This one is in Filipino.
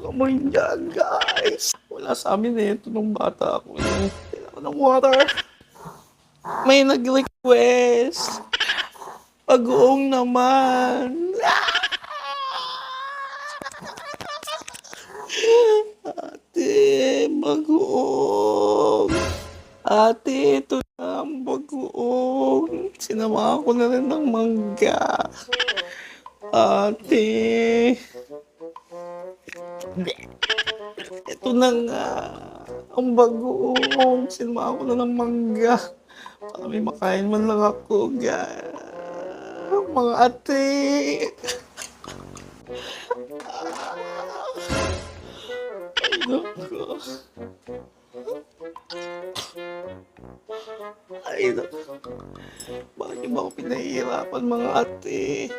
amoy niyan, guys. Wala sa amin eh. Ito nung bata ako. Kailangan ng water. May nag-request. Pag-uong naman. Ate, bagoong. Ate, ito na ang bagoong. Sinamahan ko na rin ng mangga. Ate. Ito na nga. Ang bagoong. Sinamahan ko na ng mangga. Para may makain man lang ako, mga ate. Ay, naku. Ay, naku. Bakit niyo ba ako pinahihirapan, mga ate?